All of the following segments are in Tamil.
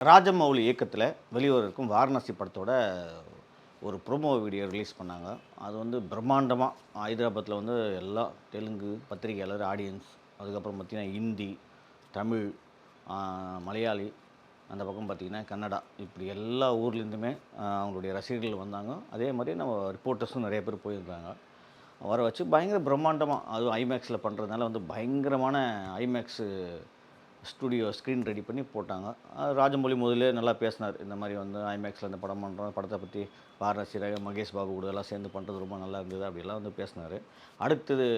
ராஜமௌலி இயக்கத்தில் வெளிவர இருக்கும் வாரணாசி படத்தோட ஒரு ப்ரோமோ வீடியோ ரிலீஸ் பண்ணாங்க. அது வந்து பிரம்மாண்டமாக ஹைதராபாத்தில் வந்து எல்லா தெலுங்கு பத்திரிகையாளர், ஆடியன்ஸ், அதுக்கப்புறம் பார்த்திங்கன்னா ஹிந்தி, தமிழ், மலையாளி, அந்த பக்கம் பார்த்திங்கன்னா கன்னடா, இப்படி எல்லா ஊர்லேருந்துமே அவங்களுடைய ரசிகர்கள் வந்தாங்க. அதே மாதிரி நம்ம ரிப்போர்ட்டர்ஸும் நிறைய பேர் போயிருந்தாங்க. வர வச்சு பயங்கர பிரம்மாண்டமாக, அதுவும் ஐமேக்ஸில் பண்ணுறதுனால வந்து பயங்கரமான ஐமேக்ஸு ஸ்டுடியோ ஸ்க்ரீன் ரெடி பண்ணி போட்டாங்க. ராஜமௌழி முதல்லே நல்லா பேசினார். இந்த மாதிரி வந்து ஐமேக்ஸில் இந்த படம் பண்ணுறோம், படத்தை பற்றி வாரணாசி மகேஷ் பாபு கூட எல்லாம் சேர்ந்து பண்ணுறது ரொம்ப நல்லா இருந்தது அப்படிலாம் வந்து பேசினார். அடுத்தது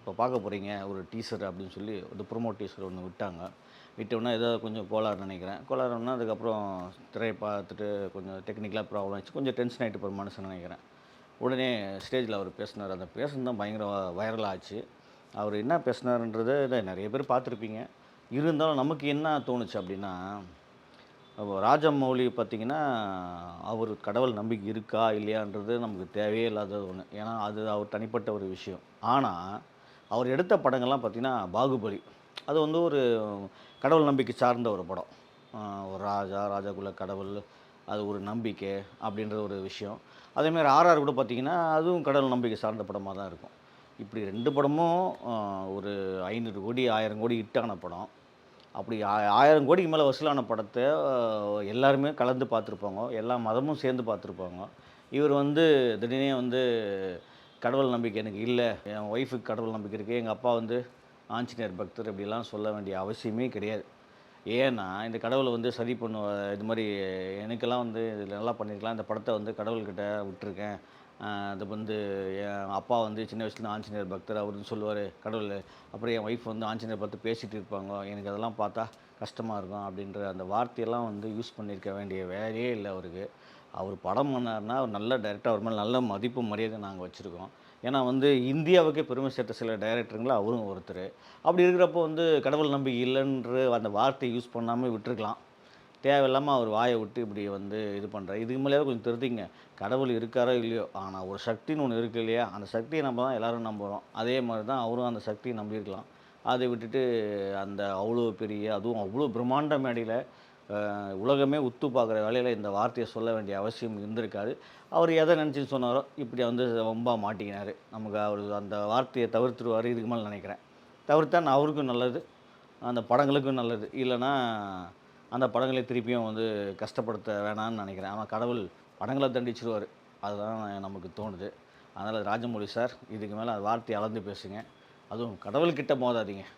இப்போ பார்க்க போகிறீங்க ஒரு டீசர் அப்படின்னு சொல்லி ஒரு ப்ரொமோ டீசர் ஒன்று விட்டாங்க. விட்டோன்னா ஏதோ கொஞ்சம் கோளாறு நினைக்கிறேன். கோளாறுன்னா அதுக்கப்புறம் திரையை பார்த்துட்டு கொஞ்சம் டெக்னிக்கலாக ப்ராப்ளம் ஆச்சு, கொஞ்சம் டென்ஷன் ஆகிட்டு போகிற மனுஷன் நினைக்கிறேன். உடனே ஸ்டேஜில் அவர் பேசினார். அந்த பேசுனது தான் பயங்கர வைரலாச்சு. அவர் என்ன பேசினார்ன்றதை இதை நிறைய பேர் பார்த்துருப்பீங்க. இருந்தாலும் நமக்கு என்ன தோணுச்சு அப்படின்னா, ராஜமௌழி பார்த்திங்கன்னா, அவர் கடவுள் நம்பிக்கை இருக்கா இல்லையான்றது நமக்கு தேவையே இல்லாத ஒன்று. ஏன்னா அது அவர் தனிப்பட்ட ஒரு விஷயம். ஆனால் அவர் எடுத்த படங்கள்லாம் பார்த்திங்கன்னா பாகுபலி, அது வந்து ஒரு கடவுள் நம்பிக்கை சார்ந்த ஒரு படம். ஒரு ராஜாக்குள்ள கடவுள், அது ஒரு நம்பிக்கை அப்படின்ற ஒரு விஷயம். அதேமாதிரி ஆர்ஆர் கூட பார்த்திங்கன்னா அதுவும் கடவுள் நம்பிக்கை சார்ந்த படமாக தான் இருக்கும். இப்படி 2 படமும் ஒரு 500 கோடி 1000 கோடி ஹிட்டான படம். அப்படி 1000 கோடிக்கு மேலே வசூலான படத்தை எல்லாருமே கலந்து பார்த்துருப்பாங்க. எல்லா மதமும் சேர்ந்து பார்த்துருப்பாங்க. இவர் வந்து திடீர்னே வந்து கடவுள் நம்பிக்கை எனக்கு இல்லை, என் ஒய்ஃபுக்கு கடவுள் நம்பிக்கை இருக்குது, எங்கள் அப்பா வந்து ஆஞ்சநேயர் பக்தர், இப்படிலாம் சொல்ல வேண்டிய அவசியமே கிடையாது. ஏன்னா இந்த கடவுளை வந்து சரி இது மாதிரி எனக்கெல்லாம் வந்து இதில் நல்லா பண்ணியிருக்கலாம், இந்த படத்தை வந்து கடவுள்கிட்ட விட்டுருக்கேன். அது வந்து என் அப்பா வந்து சின்ன வயசுலேருந்து ஆஞ்சநேயர் பக்தர், அவர் வந்து சொல்லுவார் கடவுள். அப்புறம் என் ஒய்ஃப் வந்து ஆஞ்சநேயர் பார்த்து பேசிகிட்டு இருப்பாங்க, எனக்கு அதெல்லாம் பார்த்தா கஷ்டமாக இருக்கும் அப்படின்ற அந்த வார்த்தையெல்லாம் வந்து யூஸ் பண்ணியிருக்க வேண்டிய வேலையே இல்லை அவருக்கு. அவர் படம் பண்ணார்னா அவர் நல்ல டைரக்டர், அவர் மேலே நல்ல மதிப்பு மரியாதை நாங்கள் வச்சுருக்கோம். ஏன்னா வந்து இந்தியாவுக்கே பெருமை சேர்த்த சில டைரக்டருங்களில் அவரும் ஒருத்தர். அப்படி இருக்கிறப்போ வந்து கடவுள் நம்பிக்கை இல்லைன்ற அந்த வார்த்தையை யூஸ் பண்ணாமல் விட்டுருக்கலாம். தேவையில்லாமல் அவர் வாயை விட்டு இப்படி வந்து இது பண்ணுறாரு. இதுக்கு மேலேயாவது கொஞ்சம் திருத்திங்க. கடவுள் இருக்காரோ இல்லையோ, ஆனால் ஒரு சக்தின்னு ஒன்று இருக்குது இல்லையா, அந்த சக்தியை நம்ம தான் எல்லோரும் நம்புகிறோம். அதே மாதிரி தான் அவரும் அந்த சக்தியை நம்பியிருக்கலாம். அதை விட்டுட்டு அந்த அவ்வளோ பெரிய, அதுவும் அவ்வளோ பிரம்மாண்ட மேடையில் உலகமே உத்து பார்க்குற வேலையில் இந்த வார்த்தையை சொல்ல வேண்டிய அவசியம் இருந்திருக்காது. அவர் எதை நினச்சின்னு சொன்னாரோ இப்படி வந்து ரொம்ப மாட்டிக்கினார். நமக்கு அவர் அந்த வார்த்தையை தவிர்த்துருவார் இதுக்கு மேலே நினைக்கிறேன். தவிர்த்தா அவருக்கும் நல்லது, அந்த படங்களுக்கும் நல்லது. இல்லைன்னா அந்த படங்களை திருப்பியும் வந்து கஷ்டப்படுத்த வேணான்னு நினைக்கிறேன். ஆனால் கடவுள் படங்களை தண்டிச்சிருவார், அதுதான் நமக்கு தோணுது. அதனால் ராஜமௌழி சார், இதுக்கு மேலே வார்த்தையை அளந்து பேசுங்க. அதுவும் கடவுள்கிட்ட மோதாதீங்க.